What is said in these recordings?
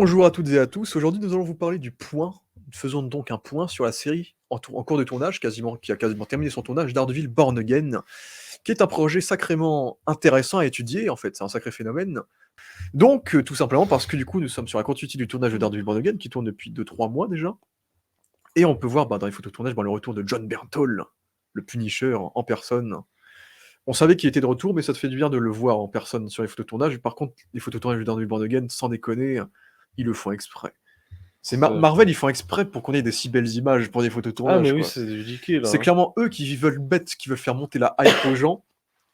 Bonjour à toutes et à tous. Aujourd'hui, nous allons vous parler du point. Faisons donc un point sur la série en cours de tournage, qui a quasiment terminé son tournage, Daredevil Born Again, qui est un projet sacrément intéressant à étudier, en fait, c'est un sacré phénomène. Donc, tout simplement parce que du coup, nous sommes sur la continuité du tournage de Daredevil Born Again, qui tourne depuis 2-3 mois déjà. Et on peut voir dans les photos de tournage le retour de John Bernthal, le Punisher en personne. On savait qu'il était de retour, mais ça te fait du bien de le voir en personne sur les photos de tournage. Par contre, les photos de tournage de Daredevil Born Again, sans déconner, ils le font exprès. C'est C'est Marvel, ils font exprès pour qu'on ait des si belles images pour des photos de Ah, mais tournage, oui, quoi. c'est du liquide, là, C'est hein. clairement eux qui veulent qui veulent faire monter la hype aux gens,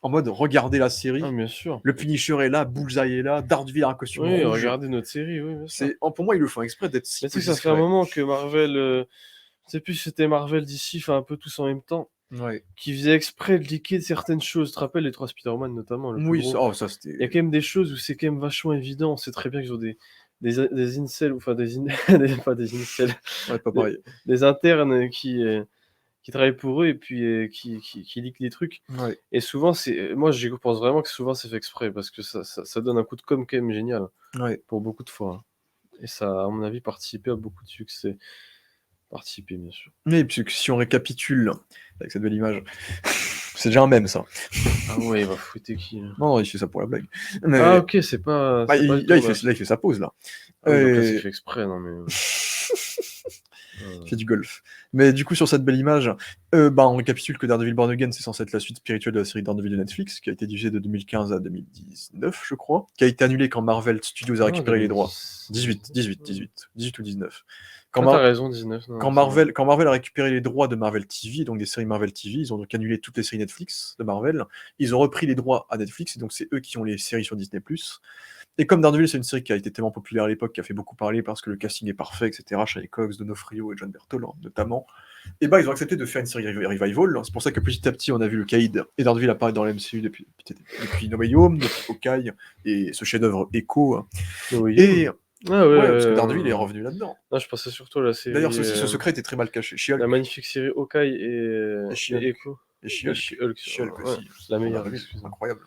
en mode regardez la Ah, série, bien sûr. le Punisher est là, Bullseye est là, Daredevil a un costume Oui, rouge. regardez notre série, oui, bien sûr. Pour moi, ils le font exprès d'être si Mais tu peu sais que ça fait un discret. moment que Marvel, je sais plus si c'était Marvel d'ici, enfin un peu tous en même temps, Ouais. qui faisait exprès de liquer certaines choses. Tu te rappelles les 3 Spider-Man notamment, le plus Oui, gros. ça Il y a c'était. quand même des choses où c'est quand même vachement évident. On sait très bien qu'ils ont des incels, ou enfin pas des incels, Ouais, pas des, pareil. des internes qui travaillent pour eux et puis qui leak des trucs. Ouais, Et souvent, moi, j'y pense vraiment que souvent c'est fait exprès parce que ça donne un coup de com' quand même génial ouais. pour beaucoup de fois, hein. Et ça a, à mon avis, participé à beaucoup de succès. Participé, bien sûr. Mais puis si on récapitule avec cette belle image, c'est déjà un mème ça. Ah ouais, il va fouetter qui, là? Non, il fait ça pour la blague. Ah Mais OK, c'est pas le là, tournage. il fait sa pause là. Ah oui, donc là, c'est Et fait exprès, non mais, il fait du golf. Mais du coup, sur cette belle image, on récapitule que Daredevil Born Again, c'est censé être la suite spirituelle de la série Daredevil de Netflix, qui a été diffusée de 2015 à 2019, je crois, qui a été annulée quand Marvel Studios a non, récupéré les droits. 2010. 18 ou 19. Quand, Ah, tu Mar- raison, 19, non, quand, c'est vrai. Marvel a récupéré les droits de Marvel TV, donc des séries Marvel TV, ils ont donc annulé toutes les séries Netflix de Marvel. Ils ont repris les droits à Netflix, et donc c'est eux qui ont les séries sur Disney+. Et comme Daredevil, c'est une série qui a été tellement populaire à l'époque, qui a fait beaucoup parler parce que le casting est parfait, etc. Shane Cox, Donofrio et John Bernthal, notamment. Et ils ont accepté de faire une série revival. C'est pour ça que petit à petit, on a vu le Caïd et Daredevil apparaître dans la MCU depuis No Way Home, depuis Hawkeye, et ce chef-d'œuvre Echo. No Way Et Home? Ah ouais, ouais, parce que Daredevil est revenu là-dedans. non, je pensais surtout à la D'ailleurs, série, ce secret était très mal caché. la She-Hulk. magnifique série Hawkeye Et et She-Hulk. Echo. Et Et She-Hulk. She-Hulk, She-Hulk ouais, aussi. la Pour meilleure, Daredevil. excuse-moi. Incroyable.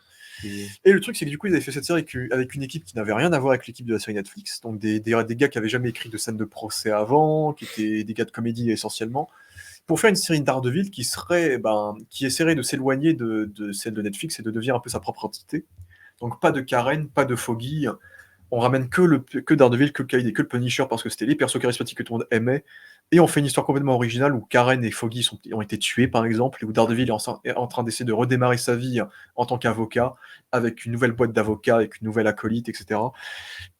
Désolé. Et le truc, c'est que du coup, ils avaient fait cette série avec une équipe qui n'avait rien à voir avec l'équipe de la série Netflix. Donc des gars qui avaient jamais écrit de scène de procès avant, qui étaient des gars de comédie essentiellement, pour faire une série Daredevil qui essaierait de s'éloigner de celle de Netflix et de devenir un peu sa propre entité. Donc pas de Karen, pas de Foggy. On ramène que Daredevil, que Kyle et que le Punisher parce que c'était les persos charismatiques que tout le monde aimait. Et on fait une histoire complètement originale où Karen et Foggy ont été tués, par exemple, et où Daredevil est en train d'essayer de redémarrer sa vie en tant qu'avocat, avec une nouvelle boîte d'avocats, avec une nouvelle acolyte, etc.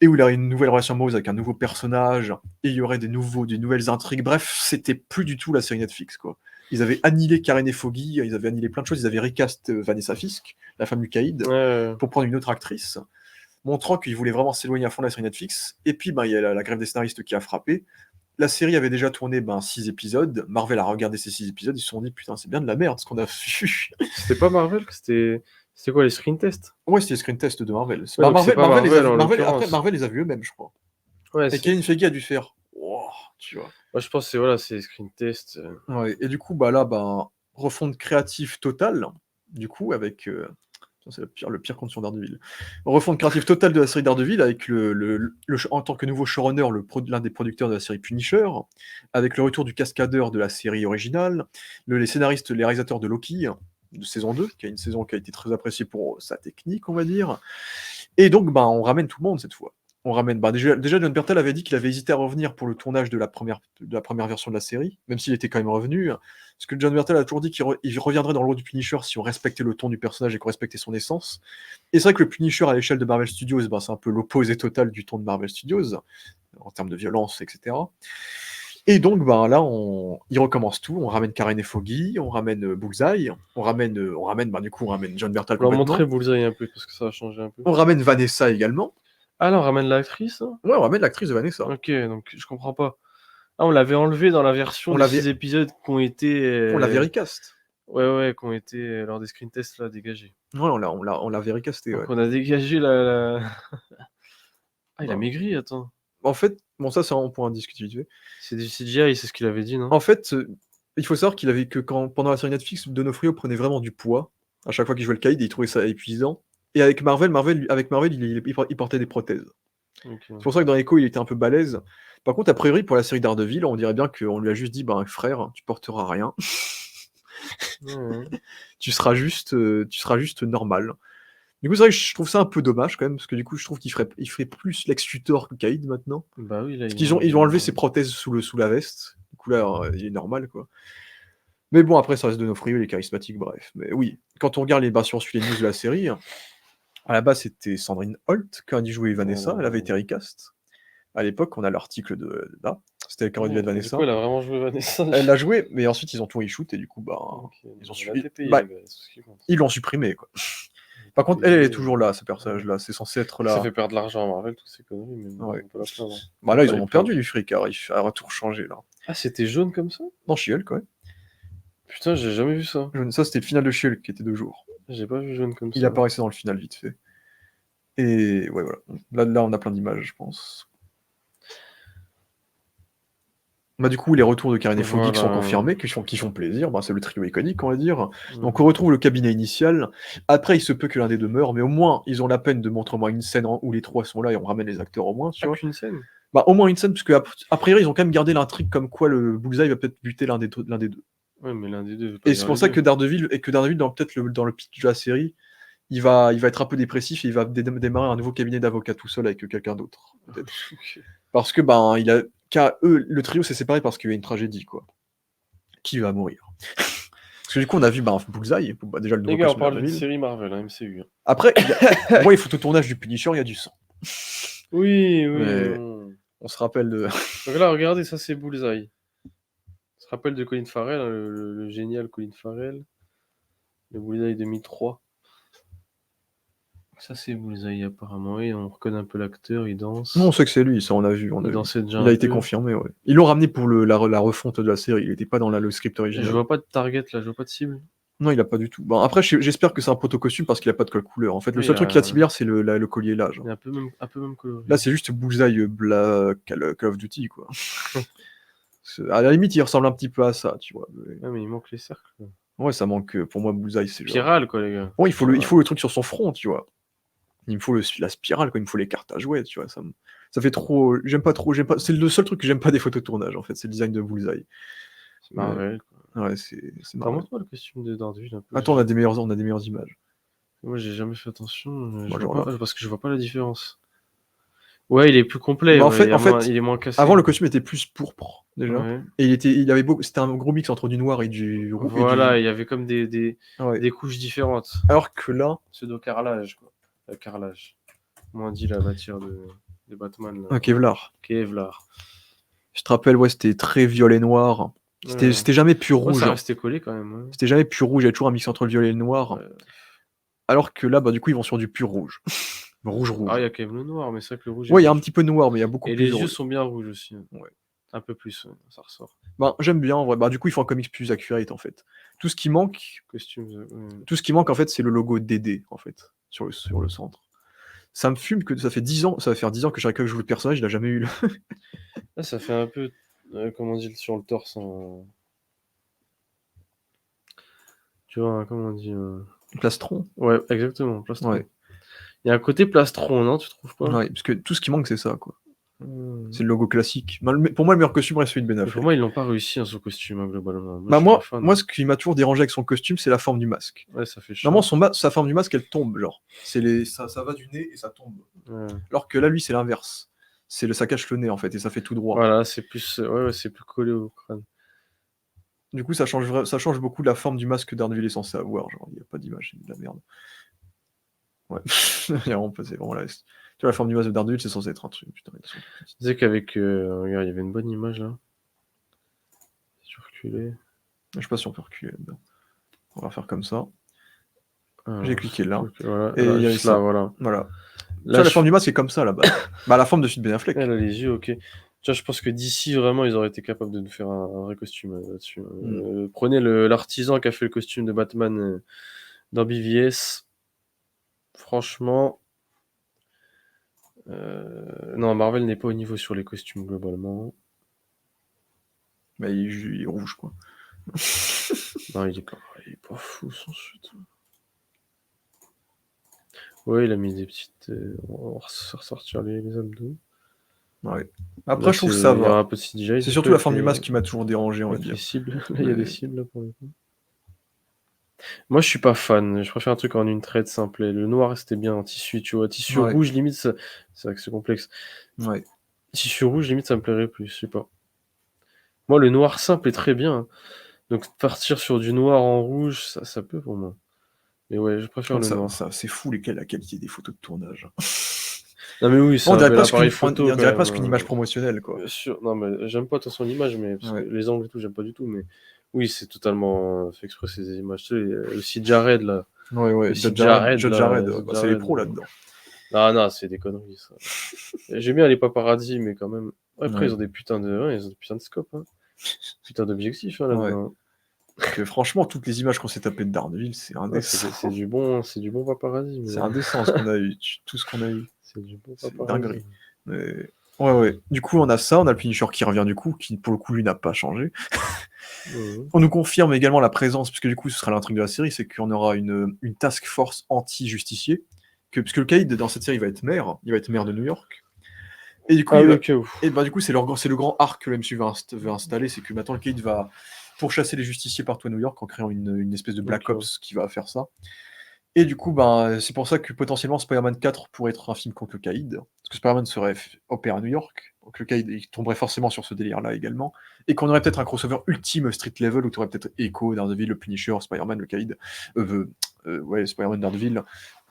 Et où il a une nouvelle relation amoureuse avec un nouveau personnage, et il y aurait des nouvelles intrigues. Bref, c'était plus du tout la série Netflix, quoi. Ils avaient annihilé Karen et Foggy, ils avaient annihilé plein de choses, ils avaient recast Vanessa Fisk, la femme du Caïd, Ouais, pour prendre une autre actrice, montrant qu'ils voulaient vraiment s'éloigner à fond de la série Netflix. Et puis, il y a la grève des scénaristes qui a frappé. La série avait déjà tourné 6 épisodes. Marvel a regardé ces 6 épisodes. Ils se sont dit, putain, c'est bien de la merde ce qu'on a vu. c'était pas Marvel que c'était quoi, les screen tests? Ouais, c'était les screen tests de Marvel. Ouais, donc c'est pas Marvel en Après, l'occurrence. Marvel les a vus eux-mêmes, je crois. Ouais, Et c'est Kevin Feige a dû faire, wow, tu vois. moi je pense que c'est voilà, c'est les screen tests, Ouais, et du coup, là, refonte créative totale, du coup, avec. C'est le pire compte sur Daredevil. Refonte créative totale de la série Daredevil avec en tant que nouveau showrunner, l'un des producteurs de la série Punisher, avec le retour du cascadeur de la série originale, les scénaristes, les réalisateurs de Loki, de saison 2, qui a une saison qui a été très appréciée pour sa technique, on va dire. Et donc, on ramène tout le monde cette fois. On ramène, déjà John Bernthal avait dit qu'il avait hésité à revenir pour le tournage de la première version de la série, même s'il était quand même revenu. Parce que John Bernthal a toujours dit qu'il reviendrait dans le rôle du Punisher si on respectait le ton du personnage et qu'on respectait son essence. Et c'est vrai que le Punisher à l'échelle de Marvel Studios, c'est un peu l'opposé total du ton de Marvel Studios, en termes de violence, etc. Et donc, il recommence tout. On ramène Karen et Foggy, on ramène Bullseye, on ramène John Bernthal faut leur montrer complètement. Bullseye un peu parce que ça va changer un peu. On ramène Vanessa également. Ah là, on ramène l'actrice, là? Ouais, on ramène l'actrice de Vanessa. OK, donc je comprends pas. Ah, on l'avait enlevée dans la version On des l'avait 6 épisodes qui ont été, on l'avait recast. ouais, qui ont été, lors des screen tests là, dégagés. Ouais, on l'avait recasté, ouais. Donc on a dégagé la ah, il a Bah, maigri, attends. en fait, ça c'est on pourra en discuter vite fait. C'est du CGI, c'est ce qu'il avait dit, non? En fait, il faut savoir que pendant la série Netflix, Donofrio prenait vraiment du poids. À chaque fois qu'il jouait le Caïd, il trouvait ça épuisant. Et avec Marvel, il portait des prothèses. OK. C'est pour ça que dans Echo, il était un peu balèze. Par contre, a priori, pour la série Daredevil, on dirait bien qu'on lui a juste dit: «Ben, frère, tu porteras rien. Ouais, ouais. Tu seras juste normal». Du coup, c'est vrai que je trouve ça un peu dommage quand même, parce que du coup, je trouve il ferait plus Lex Luthor que Caïd maintenant. Bah oui, là, Parce ils ils ont enlevé l'ont ses prothèses sous la veste. Du coup, là, il est normal, quoi. Mais bon, après, ça reste Donofrio, il est charismatique, bref. Mais oui, quand on regarde si on suit les news de la série, à la base, c'était Sandrine Holt quand elle y jouait Vanessa, elle avait été recast. À l'époque, on a l'article de là, c'était quand elle devait être du coup, Vanessa. elle a vraiment joué Vanessa. Elle l'a joué, mais ensuite ils ont tout reshoot et du coup, OK, ils ont elle a été payée, bah, la gars, c'est ce qui compte. ils l'ont supprimé, quoi. Elle a été Par contre, elle est payée, toujours là, ce ouais. personnage-là, c'est censé être Ça là. fait perdre de l'argent à Marvel, toutes ces conneries, mais bon, Ouais. on peut la plaindre, hein. Bah, On là, va ils pas en les ont perdu plaindre. du fric, elle a tout changé, là. Ah, c'était jaune comme ça? Non, She-Hulk, ouais. Putain, j'ai jamais vu ça. Ça, c'était le final de She-Hulk qui était 2 jours. J'ai pas vu jaune comme Il ça. apparaissait dans le final vite fait. Et ouais, voilà. Là, on a plein d'images, je pense. Bah, du coup, les retours de Karen et Foggy qui sont Voilà. confirmés, qui font plaisir. Bah, c'est le trio iconique, on va dire. Donc, Mmh. on retrouve le cabinet initial. Après, il se peut que l'un des deux meure, mais au moins, ils ont la peine de montrer au moins une scène où les trois sont là et on ramène les acteurs au moins, tu Ah, vois. qu'une scène? Bah, au moins une scène, parce que a priori, ils ont quand même gardé l'intrigue comme quoi le Bullseye va peut-être buter l'un des deux. Ouais, mais l'un des deux veut pas Et c'est dire pour les ça 2. que Daredevil, dans le pitch de la série, il va être un peu dépressif et il va démarrer un nouveau cabinet d'avocats tout seul avec quelqu'un d'autre, peut-être. OK. Parce que, ben, eux, le trio s'est séparé parce qu'il y a une tragédie, quoi. Qui va mourir? Parce que du coup, on a vu, ben, Bullseye, bah, déjà le Les nouveau gars, on costume parle d'une Daredevil. série Marvel, hein, MCU, hein. Après, pour moi, il faut au tournage du Punisher, il y a du sang. Oui, oui, mais Mais bon. on se rappelle de Donc là, regardez, ça, c'est Bullseye. On se rappelle de Colin Farrell, hein, le génial Colin Farrell, le Bullseye 2003. Ça, c'est Bullseye apparemment, oui, on reconnaît un peu l'acteur, il danse. non, on sait que c'est lui, ça, on a vu, Il dansait déjà Il a un été peu. confirmé, ouais. Ils l'ont ramené pour la refonte de la série, il était pas dans le script Je original. vois pas de target là, je vois pas de cible. Non, il a pas du tout. Bon, après, j'espère que c'est un proto-costume parce qu'il a pas de code couleur. En fait, le Oui, seul truc qui a de similaire, c'est le collier là, genre. il est un peu même coloré. Là, c'est juste Bullseye Call of Duty, quoi. À la limite, il ressemble un petit peu à ça, tu vois. Ouais, mais il manque les cercles. Ouais, ça manque. Pour moi, Bullseye, c'est genre. Spirale, quoi, les gars. Bon, il Spirale. faut le truc sur son front, tu vois. Il me faut la spirale, quoi. Il me faut les cartes à jouer, tu vois. Ça fait trop. J'aime pas trop. C'est le seul truc que j'aime pas des photos de tournage, en fait. C'est le design de Bullseye. C'est Marvel, quoi. Ouais, c'est Attends, marrant. montre-moi le costume de Daredevil un peu. Attends, on a des meilleures images. Moi, j'ai jamais fait attention. Je Moi, vois genre pas, là. parce que je vois pas la différence. Ouais, il est plus complet, Bah, ouais, en fait, il est moins cassé. avant, le costume était plus pourpre, déjà. Ouais. Et c'était un gros mix entre du noir et du roux et Voilà, du. il y avait comme Ouais. des couches différentes. Alors que là. Pseudo-carrelage, quoi. Carrelage. Comment on dit la matière de Batman, là. Un Kevlar. Kevlar. Je te rappelle, ouais, c'était très violet noir. Ouais. C'était jamais pur Ouais, ça rouge. restait collé quand même. Ouais. C'était jamais pur rouge, il y avait toujours un mix entre le violet et le noir. Ouais. Alors que là, bah, du coup, ils vont sur du pur rouge. Rouge, Ah, rouge. il y a quand même le noir, mais c'est vrai que le rouge est Ouais, il y a bien un fait. petit peu de noir, mais il y a beaucoup Et plus les de yeux rouge. sont bien rouges aussi, hein. Ouais. Un peu plus, ouais, ça ressort. Ben, j'aime bien, en vrai. Bah, du coup, ils font un comics plus accurate, en fait. Tout ce qui manque, Costume. en fait, c'est le logo DD, en fait, sur le centre. Ça me fume que ça va faire 10 ans que chaque fois que je joue le personnage, il a jamais eu le. Là, ça fait un peu, comment on dit sur le torse, tu vois, comment on dit, Plastron. ouais, exactement, plastron. Ouais. Il y a un côté plastron, non, tu trouves pas? Ouais, parce que tout ce qui manque, c'est ça, quoi. Mmh. C'est le logo classique. Pour moi, le meilleur costume reste celui de Ben Mais pour moi, Affleck. ils l'ont pas réussi, hein, son costume, hein, globalement. Moi, Bah je suis pas fan, moi, hein. ce qui m'a toujours dérangé avec son costume, c'est la forme du masque. Ouais, ça fait Normalement, chiant. sa forme du masque, elle tombe, genre. Ça va du nez et ça tombe. Ouais. Alors que là, lui, c'est l'inverse. Ça cache le nez, en fait, et ça fait tout droit. Voilà, c'est plus, ouais, c'est plus collé au crâne. Du coup, ça change beaucoup la forme du masque que Daredevil est censé avoir. Genre, il n'y a pas d'image, c'est de la merde. Ouais. C'est vraiment la... Tu vois, la forme du masque de Daredevil, c'est censé être un truc. Putain, ils sont tout petits. Tu sais qu'avec, regarde, il y avait une bonne image là. Si tu reculais. Je sais pas si on peut reculer là-dedans. On va faire comme ça. Alors, J'ai cliqué là. voilà, Et là, il y avait juste là, ça. voilà. Voilà. Là, La forme du masque est comme ça là-bas. Bah, la forme de celui de Ben Affleck. elle a les yeux, ok. Tu vois, je pense que d'ici, vraiment, ils auraient été capables de nous faire un vrai costume là-dessus. Prenez l'artisan qui a fait le costume de Batman dans BVS. Franchement, non, Marvel n'est pas au niveau sur les costumes globalement. Bah, il est rouge, quoi. Non, il est pas fou son chute. Ouais, il a mis des petites. On va ressortir les abdos. Ouais. Là, Après, je trouve que ça il y aura va. un peu de CGI, C'est surtout surtout la forme du masque qui m'a toujours dérangé, on va avec les dire. cibles. Là, il y a des Mais cibles, là, pour le coup. Moi, je suis pas fan. Je préfère un truc en une traite simple. Et le noir, c'était bien en tissu, tu vois. Tissu ouais, rouge, limite, c'est vrai que c'est complexe. ouais. Tissu rouge, limite, ça me plairait plus, je sais pas. Moi, le noir simple est très bien, hein. Donc partir sur du noir en rouge, ça peut pour moi. Mais ouais, je préfère Comme le ça, noir. ça, c'est fou la qualité des photos de tournage. Non mais oui, c'est On un dirait bel presque appareil une, photo on quand dirait même, presque une image promotionnelle, quoi. bien sûr. Non mais j'aime pas de toute façon l'image, mais parce que Ouais, les angles et tout, j'aime pas du tout. Mais oui, c'est totalement fait exprès ces images. Tu sais, le site Jared là, ouais, le ouais. site Jared Judge là, Jared, le site bah, c'est les Jared. pros là-dedans. Ah non, c'est des conneries ça. J'aime bien les paparazzis, mais quand même. Après, Ouais, ils ont des putains de, ouais, ils ont des putains de scopes, hein. Putain d'objectifs hein, ouais. là-dedans. Parce que franchement, toutes les images qu'on s'est tapées de Daredevil, c'est Ah, indécent. c'est du bon paparazzi. C'est Mais... indécent ce qu'on a eu, tout ce qu'on a eu. c'est du bon C'est paparazzi. dinguerie. Mais... Ouais, ouais. Du coup, on a ça, on a le Punisher qui revient du coup, qui pour le coup, lui, n'a pas changé. Mhm. On nous confirme également la présence, puisque du coup, ce sera l'intrigue de la série, c'est qu'on aura une task force anti-justicier. Puisque le Caïd, dans cette série, il va être maire de New York. Et du coup, Ah oui, au cas où. et bah, du coup, c'est le grand arc que le MCU veut installer, c'est que maintenant le Caïd va pourchasser les justiciers partout à New York en créant une espèce de Black Ok. Ops qui va faire ça. Et du coup, ben, c'est pour ça que potentiellement Spider-Man 4 pourrait être un film contre le Caïd, parce que Spider-Man serait opère à New York, donc le Caïd il tomberait forcément sur ce délire-là également, et qu'on aurait peut-être un crossover ultime street level où tu aurais peut-être Echo, Daredevil, le Punisher, Spider-Man, le Caïd, ouais, Spider-Man, Daredevil,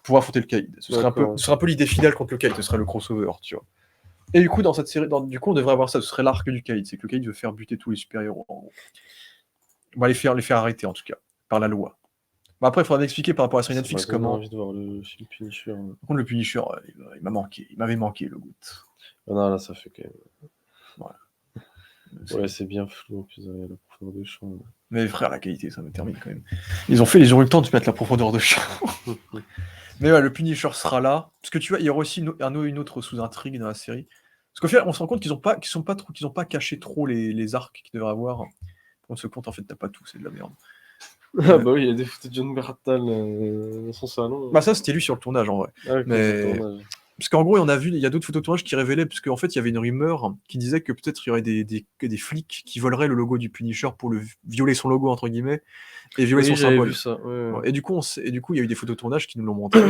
pour affronter le Caïd. D'accord. Ce serait un peu l'idée finale contre le Caïd, ce serait le crossover, tu vois. Et du coup, dans cette série, du coup, on devrait avoir ça, ce serait l'arc du Caïd, c'est que le Caïd veut faire buter tous les super-héros, en gros. On va les faire arrêter, en tout cas, par la loi. Bah après, il faudra m'expliquer par rapport à la série Ça m'a Netflix donné comment. envie de voir le film Punisher. Par contre, le Punisher, il m'a manqué. Il m'avait manqué, le goût. Ah non, là, ça fait quand même. Voilà. Ouais, c'est bien flou, en plus, la profondeur de champ. Mais frère, la qualité, ça me termine quand même. Ils ont eu le temps de mettre la profondeur de champ. Mais ouais, le Punisher sera là. Parce que tu vois, il y aura aussi une autre sous-intrigue dans la série. Parce qu'au final, on se rend compte qu'ils ont pas caché trop les arcs qu'ils devraient avoir. On se compte, en fait, t'as pas tout, c'est de la merde. Ah bah oui, il y a des photos de John Bertal dans son salon. Bah ça, c'était lui sur le tournage, en vrai. Ah, ok, sur le Mais tournage. parce qu'en gros, il y a d'autres photos de tournage qui révélaient, parce qu'en fait, il y avait une rumeur qui disait que peut-être il y aurait des flics qui voleraient le logo du Punisher pour violer son logo, entre guillemets, et violer Oui, son j'avais vu symbole. ça. Ouais, Ouais, et du coup, il y a eu des photos de tournage qui nous l'ont montré.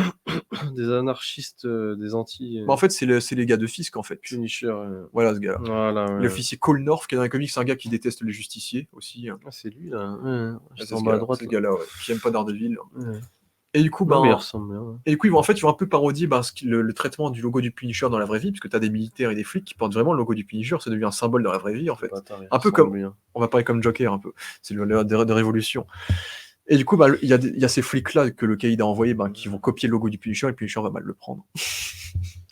des anarchistes, des Bah, en fait, c'est les gars de Fisk, en fait. Punisher. Voilà, ce gars-là. Voilà, ouais. L'officier Cole North, qui est dans les comics, c'est un gars qui déteste les justiciers aussi. Ah, c'est lui, là. Ouais, Ah, juste en bas à droite, c'est ce là. gars-là, ouais, qui aime pas Daredevil. Ouais. Et du coup, Non, mais il ben, ressemble bien. Ouais. et du coup, en fait, ils vont un peu parodier le traitement du logo du Punisher dans la vraie vie, parce que t'as des militaires et des flics qui portent vraiment le logo du Punisher, c'est devenu un symbole dans la vraie vie, en Le fait. bâtard, il Un peu ressemble comme, bien. on va parler comme Joker, un peu. C'est de Révolution. Et du coup, bah, il y a ces flics-là que le Caïd a envoyés, ben, qui vont copier le logo du Punisher, et le Punisher va mal le prendre.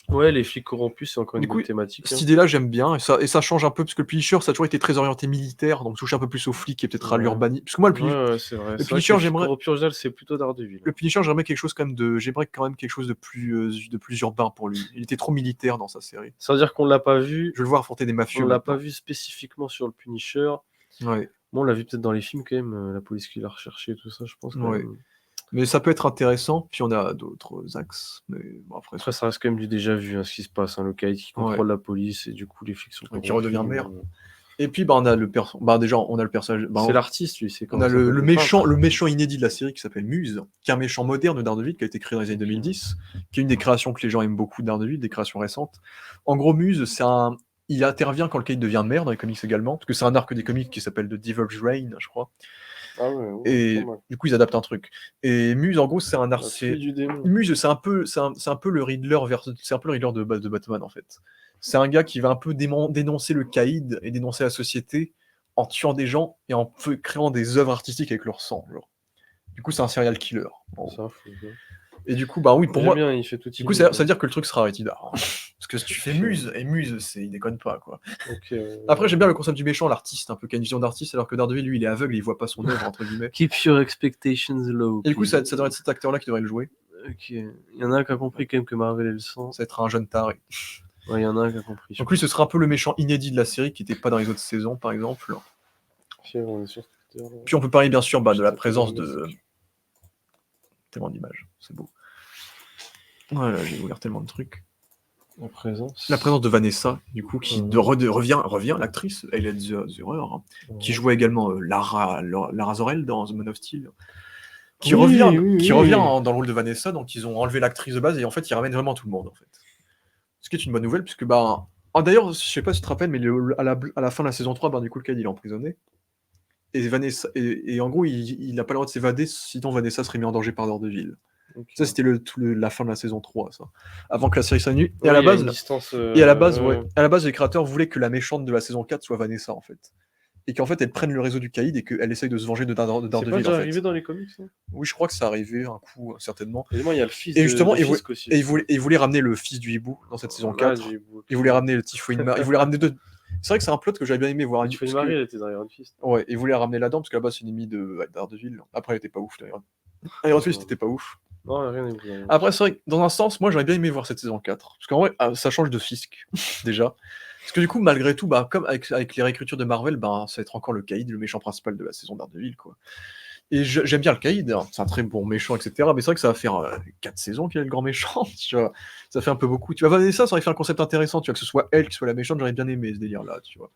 Ouais, les flics corrompus, c'est encore Du une coup, belle thématique. cette Hein. idée-là, j'aime bien, et ça change un peu, parce que le Punisher, ça a toujours été très orienté militaire, donc touche un peu plus aux flics et peut-être à Ouais. l'urbanisme. Parce que moi, Ouais, c'est vrai. le C'est vrai que les Punisher, flics corrompus, en général, c'est plutôt Daredevil. le Punisher, j'aimerais quand même quelque chose de plus urbain pour lui. Il était trop militaire dans sa série. Ça veut dire qu'on l'a pas vu. Je veux le voir affronter des On mafieux l'a pas maintenant. vu spécifiquement sur le Punisher. Ouais, Bon, on l'a vu peut-être dans les films quand même, la police qui l'a recherché et tout ça, je pense quand ouais. même. Mais ça peut être intéressant, puis on a d'autres axes, mais bon, après, Après, ça reste quand même du déjà vu, hein, ce qui se passe. Hein, le Caïd qui ouais, contrôle la police et du coup, les flics sont qui corrompus. redevient maire. Et puis, bah, déjà, on a le personnage, bah, C'est l'artiste, lui, c'est on comment a ça s'appelle le méchant inédit de la série qui s'appelle Muse, qui est un méchant moderne de Daredevil, qui a été créé dans les années 2010, qui est une des créations que les gens aiment beaucoup de Daredevil, des créations récentes. En gros, Muse, il intervient quand le Caïd devient maire dans les comics également, parce que c'est un arc des comics qui s'appelle The Devil's Reign, je crois. Ah ouais, ouais, pas Et mal. du coup, ils adaptent un truc. Et Muse, en gros, c'est un La fille du démon. Muse, c'est un peu le Riddler c'est un peu le Riddler de Batman, en fait. C'est un gars qui va un peu dénoncer le caïd et dénoncer la société en tuant des gens et en créant des œuvres artistiques avec leur sang, genre. Du coup, c'est un serial killer, en gros. Ça, faut bien. Et du coup, bah oui, pour J'aime moi, bien, il fait tout du coup, timide. ça veut dire que le truc sera rated R. Parce que si tu fais Ok. Muse, et Muse, il déconne pas, quoi. Ok. Après, j'aime bien le concept du méchant, l'artiste, un peu, qui a une vision d'artiste, alors que Daredevil, lui, il est aveugle et il voit pas son œuvre, entre guillemets. Keep your expectations low, Et du coup, please. ça devrait être cet acteur-là qui devrait le jouer. Ok. Il y en a un qui a compris quand même que Marvel est le sang. Ça va être un jeune taré. Ouais, il y en a un qui a compris. Donc lui, ce sera un peu le méchant inédit de la série, qui n'était pas dans les autres saisons, par exemple. Fier, on est sur Twitter. Là. Puis on peut parler, bien sûr, de la Juste présence après, de... Tellement d'images, c'est beau. Voilà, j'ai ouvert tellement de trucs. En présence. La présence de Vanessa, du coup, qui revient, l'actrice, Hélène Zurer, qui jouait également Lara Zor-El dans The Man of Steel, qui revient dans le rôle de Vanessa, donc ils ont enlevé l'actrice de base et en fait ils ramènent vraiment tout le monde en fait. Ce qui est une bonne nouvelle, puisque d'ailleurs, je sais pas si tu te rappelles, mais à la fin de la saison 3, du coup le Cade il est emprisonné. Et Vanessa, et en gros, il n'a pas le droit de s'évader, sinon Vanessa serait mis en danger par Daredevil. Okay. Ça, c'était la fin de la saison 3, ça. Avant que la série s'annule. Et à la base, à la base, les créateurs voulaient que la méchante de la saison 4 soit Vanessa, en fait. Et qu'en fait, elle prenne le réseau du Caïd et qu'elle essaye de se venger de Daredevil. C'est pas déjà arrivé dans les comics, ça ? Oui, je crois que ça arrivait un coup, certainement. Et moi, il y a le fils aussi. Et il voulait ramener le fils du hibou dans cette saison 4. Il voulait ramener le Tifoid Marie. Il voulait ramener deux. C'est vrai que c'est un plot que j'avais bien aimé voir. Tifoid Marie, elle était dans Iron Fist. Ouais, il voulait ramener là-dedans parce qu'à la base, c'est une ennemie de Daredevil. Après, elle était pas ouf, d'ailleurs. Iron Fist, c'était pas ouf. Non, rien n'est. Après, c'est vrai que dans un sens, moi, j'aurais bien aimé voir cette saison 4. Parce qu'en vrai, ça change de Fisk, déjà. Parce que du coup, malgré tout, comme avec les réécritures de Marvel, ça va être encore le Caïd, le méchant principal de la saison Daredevil, quoi. Et j'aime bien le Caïd, hein. C'est un très bon méchant, etc. Mais c'est vrai que ça va faire 4 saisons qu'il est le grand méchant, tu vois. Ça fait un peu beaucoup. Tu vois, Vanessa, ça aurait fait un concept intéressant, tu vois, que ce soit elle qui soit la méchante, j'aurais bien aimé ce délire-là, tu vois.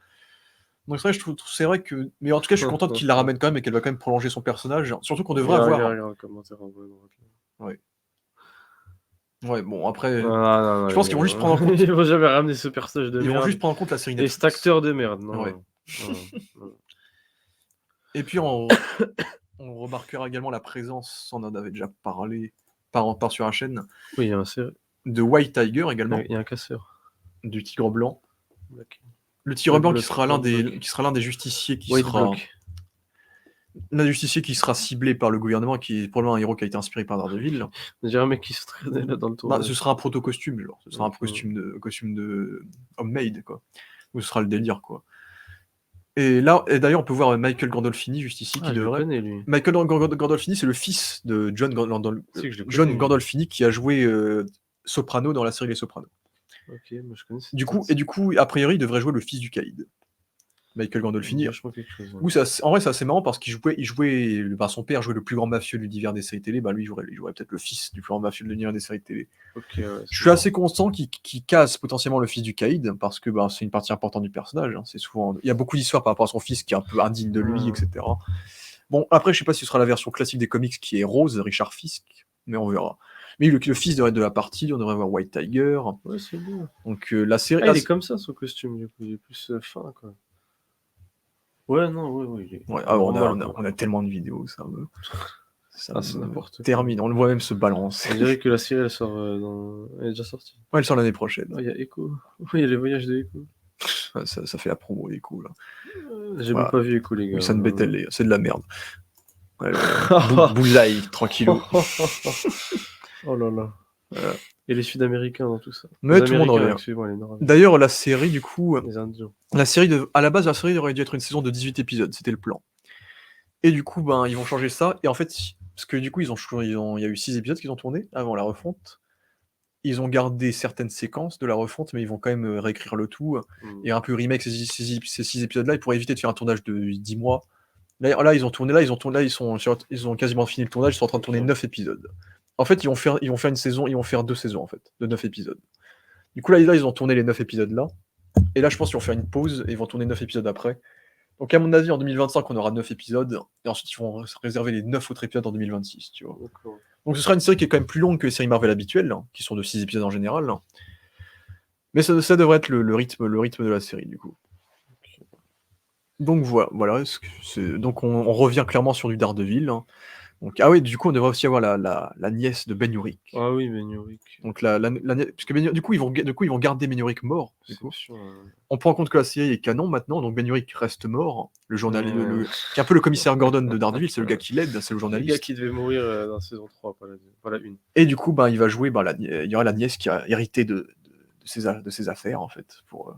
Donc c'est vrai que... Mais en tout cas, je suis contente qu'il la ramène quand même et qu'elle va quand même prolonger son personnage. Surtout qu'on devrait avoir... Ouais, bon, après... je pense qu'ils vont juste prendre en compte... Ils vont jamais ramener ce personnage de merde. Ils vont juste prendre en compte la série Netflix. Et cet acteur de merde, non. Ouais. Et puis, on remarquera également la présence, on en avait déjà parlé par sur la chaîne, oui, il y a un série. De White Tiger également. Il y a un casseur. Du tigre blanc. Le tigre blanc qui sera l'un des justiciers qui sera... L'un des justiciers qui sera ciblé par le gouvernement, qui est probablement un héros qui a été inspiré par Daredevil. J'ai un mec qui se traînait là dans le tournage. Ce sera un proto-costume, genre. Ce sera un costume de homemade, quoi. Ou ce sera le délire, quoi. Et là, d'ailleurs, on peut voir Michael Gandolfini juste ici, qui devrait... connais, lui. Michael Gandolfini, c'est le fils de John Gandolfini qui a joué Soprano dans la série Les Sopranos. Ok, moi je connais. Du coup, a priori, il devrait jouer le fils du Caïd. Michael Gandolfini. En vrai, c'est assez marrant parce qu'il jouait son père jouait le plus grand mafieux de l'univers des séries télé. Lui, il jouerait peut-être le fils du plus grand mafieux de l'univers des séries télé. Okay, ouais, je suis assez constant qu'il casse potentiellement le fils du Caïd parce que c'est une partie importante du personnage. Hein. C'est souvent, il y a beaucoup d'histoires par rapport à son fils qui est un peu indigne de lui, etc. Bon, après, je sais pas si ce sera la version classique des comics qui est Rose, Richard Fisk, mais on verra. Mais le fils devrait être de la partie, on devrait voir White Tiger. Ouais, c'est beau. Donc la série. Il est comme ça son costume, du coup, il est plus fin, quoi. Ouais, non, oui. Ouais, on a tellement de vidéos, ça c'est n'importe termine, on le voit même se balancer. On dirait que la série, elle sort elle est déjà sortie. Ouais, elle sort l'année prochaine. Il y a Echo. Oui, il y a les voyages de Echo. Ça fait la promo, Echo, là. J'ai même pas vu Echo, les gars. Ça ne bêtait, c'est de la merde. Ouais, Bullseye, tranquillou. Oh là là. Voilà. Et les Sud-Américains dans tout ça. Mais tout le monde revient. D'ailleurs, la série, du coup... Les Indiens. À la base, la série aurait dû être une saison de 18 épisodes, c'était le plan. Et du coup, ils vont changer ça. Et en fait, parce que du coup, il y a eu 6 épisodes qu'ils ont tourné avant la refonte. Ils ont gardé certaines séquences de la refonte, mais ils vont quand même réécrire le tout. Et un peu remake ces 6 épisodes-là, pour éviter de faire un tournage de 10 mois. Là, ils ont quasiment fini le tournage, ils sont en train de tourner 9 épisodes. En fait, ils vont faire 2 saisons, en fait, de 9 épisodes. Du coup, là, ils ont tourné les 9 épisodes là. Et là, je pense qu'ils vont faire une pause et ils vont tourner 9 épisodes après. Donc, à mon avis, en 2025, on aura 9 épisodes. Et ensuite, ils vont réserver les 9 autres épisodes en 2026, tu vois. Donc, ce sera une série qui est quand même plus longue que les séries Marvel habituelles, qui sont de 6 épisodes en général. Mais ça devrait être le rythme de la série, du coup. Donc, voilà. Donc, on revient clairement sur du Daredevil. Donc, du coup, on devrait aussi avoir la nièce de Ben Urich. Ah oui, Ben Urich. Donc, parce que du coup, ils vont garder Ben Urich mort. Du coup. On prend en compte que la série est canon maintenant, donc Ben Urich reste mort. Le journaliste, qui est un peu le commissaire Gordon de Daredevil, c'est le gars qui l'aide, c'est le journaliste. Le gars qui devait mourir dans la saison 3, pas la 1. Et du coup, il va jouer, il y aura la nièce qui a hérité de ses affaires, en fait, pour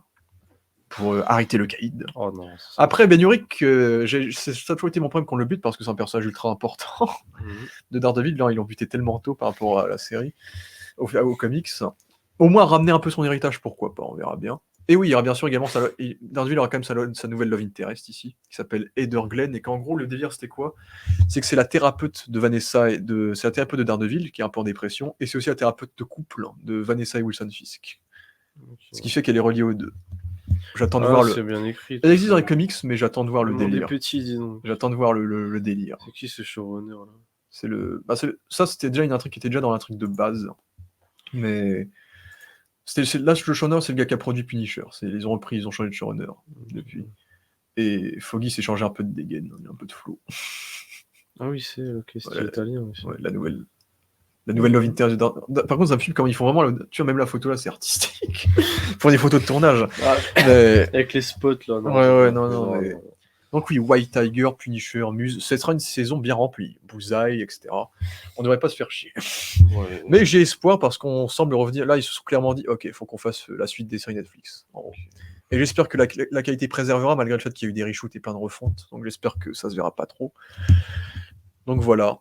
arrêter le Caïd. Oh non. Après, Ben Urich, ça a toujours été mon problème qu'on le bute parce que c'est un personnage ultra important de Daredevil. Là, ils l'ont buté tellement tôt par rapport à la série, aux comics. Au moins, ramener un peu son héritage, pourquoi pas, on verra bien. Et oui, il y aura bien sûr également Daredevil aura quand même sa nouvelle Love Interest ici, qui s'appelle Heather Glenn, et qu'en gros, le délire, c'était quoi? C'est que c'est la thérapeute de Vanessa c'est la thérapeute de Daredevil, qui est un peu en dépression, et c'est aussi la thérapeute de couple de Vanessa et Wilson Fisk. Ce qui fait qu'elle est reliée aux deux. J'attends de voir c'est bien écrit. Elle existe dans les comics, mais j'attends de voir le monde est délire. petit, dis donc. J'attends de voir le délire. C'est qui ce showrunner là? C'est ça, c'était déjà une intrigue qui était déjà dans l'intrigue de base. Mais là, le showrunner, c'est le gars qui a produit Punisher. Ils ont repris, ils ont changé de showrunner depuis. Et Foggy s'est changé un peu de dégaine, il y a un peu de flow. Ah oui, c'est style italien aussi. Ouais, la nouvelle Love Interest. Par contre, ça me filme comme ils font vraiment. Tu vois, même la photo là, c'est artistique. Ils font des photos de tournage. Mais... Avec les spots là. Non. Mais... Donc oui, White Tiger, Punisher, Muse, ce sera une saison bien remplie. Bullseye, etc. On devrait pas se faire chier. Ouais. Mais j'ai espoir parce qu'on semble revenir. Là, ils se sont clairement dit, ok, il faut qu'on fasse la suite des séries Netflix. Et j'espère que la qualité préservera malgré le fait qu'il y a eu des reshoots et plein de refontes. Donc j'espère que ça se verra pas trop. Donc voilà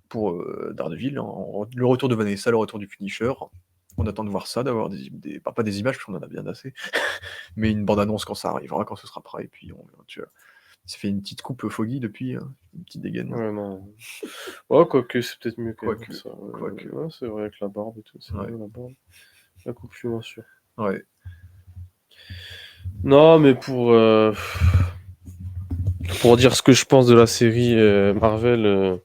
pour Daredevil, le retour de Vanessa, le retour du Punisher. On attend de voir ça, d'avoir pas des images parce qu'on en a bien assez, mais une bande-annonce quand ça arrivera, quand ce sera prêt. Et puis tu vois, ça fait une petite coupe Foggy depuis, une petite dégaine. Ouais, non. Ouais, quoique c'est peut-être mieux que ça. Quoique. Ouais, c'est vrai, avec la barbe et tout. C'est vrai, la barbe. La coupe, je suis moins sûr. Ouais. Non, mais pour dire ce que je pense de la série Marvel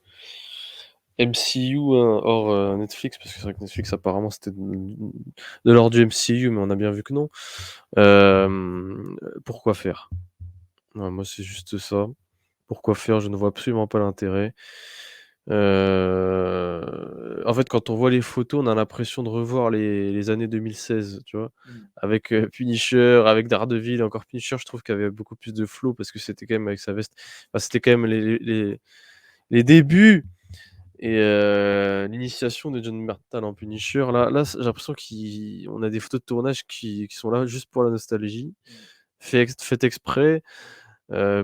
MCU, hein, hors Netflix, parce que c'est vrai que Netflix apparemment c'était de l'ordre du MCU, mais on a bien vu que non. Pourquoi faire? Ouais, moi c'est juste ça. Pourquoi faire? Je ne vois absolument pas l'intérêt. En fait, quand on voit les photos, on a l'impression de revoir les années 2016, tu vois? Avec Punisher, avec Daredevil, encore Punisher, je trouve qu'il y avait beaucoup plus de flow parce que c'était quand même avec sa veste. Enfin, c'était quand même les débuts et l'initiation de John Bernthal en Punisher. Là, j'ai l'impression qu'on a des photos de tournage qui sont là juste pour la nostalgie, faites exprès,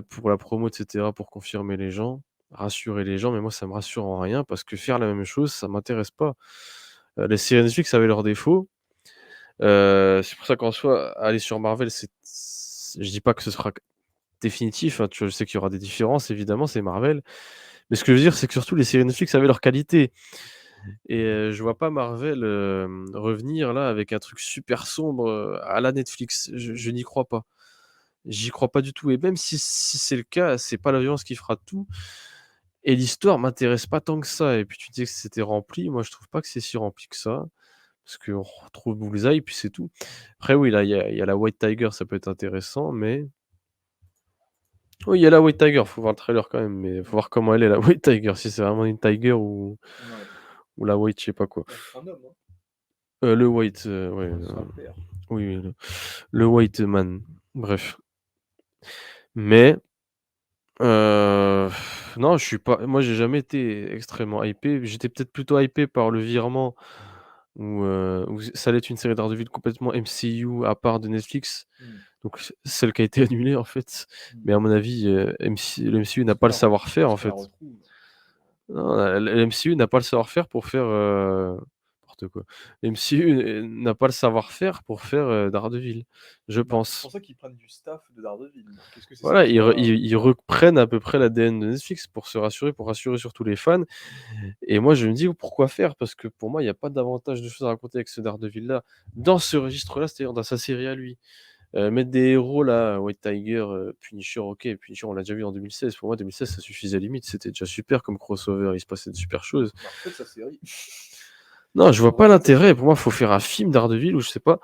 pour la promo, et cetera, pour confirmer les gens, rassurer les gens, mais moi ça me rassure en rien parce que faire la même chose, ça m'intéresse pas. Les séries Netflix avaient leurs défauts, c'est pour ça qu'en soi, aller sur Marvel, je dis pas que ce sera définitif, hein, tu vois? Je sais qu'il y aura des différences évidemment, c'est Marvel, mais ce que je veux dire, c'est que surtout les séries Netflix avaient leurs qualités et je vois pas Marvel, revenir là avec un truc super sombre, à la Netflix. Je n'y crois pas. J'y crois pas du tout et même si c'est le cas, c'est pas la violence qui fera tout et l'histoire m'intéresse pas tant que ça et puis tu disais que c'était rempli. Moi, je trouve pas que c'est si rempli que ça, parce qu'on retrouve Bullseye puis c'est tout. Après oui, là, il y a la White Tiger, ça peut être intéressant, mais oui, il y a la White Tiger, faut voir le trailer quand même, mais faut voir comment elle est la White Tiger, si c'est vraiment une tiger ou la White je sais pas quoi. Un homme, hein. Le White, ouais, oui, le White Man, bref. Mais non, je suis pas moi, j'ai jamais été extrêmement hypé. J'étais peut-être plutôt hypé par le virement où ça allait être une série Daredevil complètement MCU à part de Netflix, donc celle qui a été annulée, en fait. Mais à mon avis, le MCU n'a pas le savoir-faire, en fait. Non, le MCU n'a pas le savoir-faire pour faire, n'importe quoi. Le MCU n'a pas le savoir-faire pour faire, Daredevil, je C'est pense. pour ça qu'ils prennent du staff de Daredevil. Qu'est-ce que c'est Voilà, ça qui va ils reprennent à peu près l'ADN de Netflix pour se rassurer, pour rassurer surtout les fans et moi je me dis: «Pourquoi faire?» parce que pour moi, il y a pas davantage de choses à raconter avec ce Daredevil-là, dans ce registre-là, c'est-à-dire dans sa série à lui. Mettre des héros là, White Tiger, Punisher, OK, Punisher on l'a déjà vu en 2016. Pour moi 2016 ça suffisait limite, c'était déjà super comme crossover, il se passait de super choses. En fait, sa série. Non, je vois pas l'intérêt, pour moi, faut faire un film Daredevil ou je sais pas.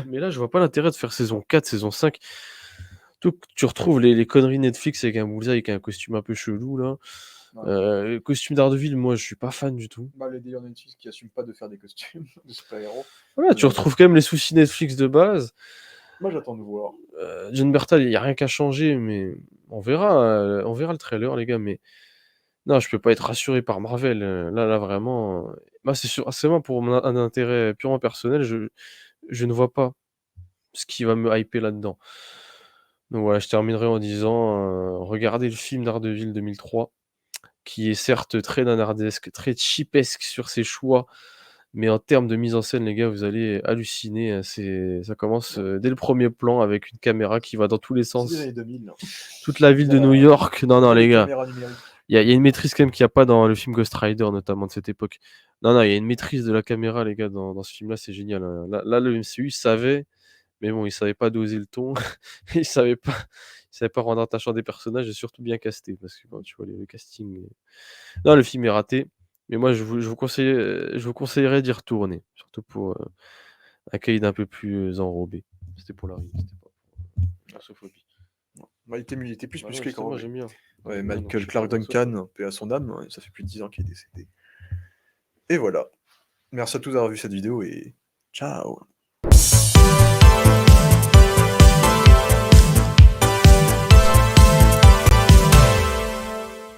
Mais là, je vois pas l'intérêt de faire saison 4, saison 5. Surtout que tu retrouves les conneries Netflix avec un Bullseye avec un costume un peu chelou là. Costume Daredevil, moi je suis pas fan du tout. Les délires Netflix qui assument pas de faire des costumes de super-héros. Voilà, tu retrouves quand même les soucis Netflix de base. Moi, j'attends de voir. John Bertal, il y a rien qu'à changer, mais on verra le trailer les gars, mais non, je peux pas être rassuré par Marvel, là vraiment, moi c'est vraiment pour un intérêt purement personnel, je ne vois pas ce qui va me hyper là-dedans. Donc voilà, je terminerai en disant, regardez le film Daredevil 2003, qui est certes très nanardesque, très cheapesque sur ses choix, Mais en termes de mise en scène, les gars, vous allez halluciner, hein. Ça commence, dès le premier plan avec une caméra qui va dans tous les C'est des sens. années 2000. Toute la ville de New York. Non, les gars. Caméra numérique. Il y a une maîtrise quand même qu'il y a pas dans le film Ghost Rider, notamment de cette époque. Non, il y a une maîtrise de la caméra, les gars, dans ce film-là, c'est génial, hein. Là, le MCU savait, mais bon, il savait pas doser le ton. Il savait pas rendre attachant des personnages et surtout bien casté parce que bon, tu vois le casting, non, le film est raté, mais moi je vous conseillerais d'y retourner, surtout pour, un Cade un peu plus enrobé. C'était pour la rime, c'était pas pour la grossophobie. Bah, il était plus Bah non, musclé justement, qu'enrobé. j'aime bien. Ouais, J'aime bien, donc je Michael suis pas Clark grossophobe. Duncan, paix à son âme, ça fait plus de 10 ans qu'il est décédé. Et voilà. Merci à tous d'avoir vu cette vidéo et ciao!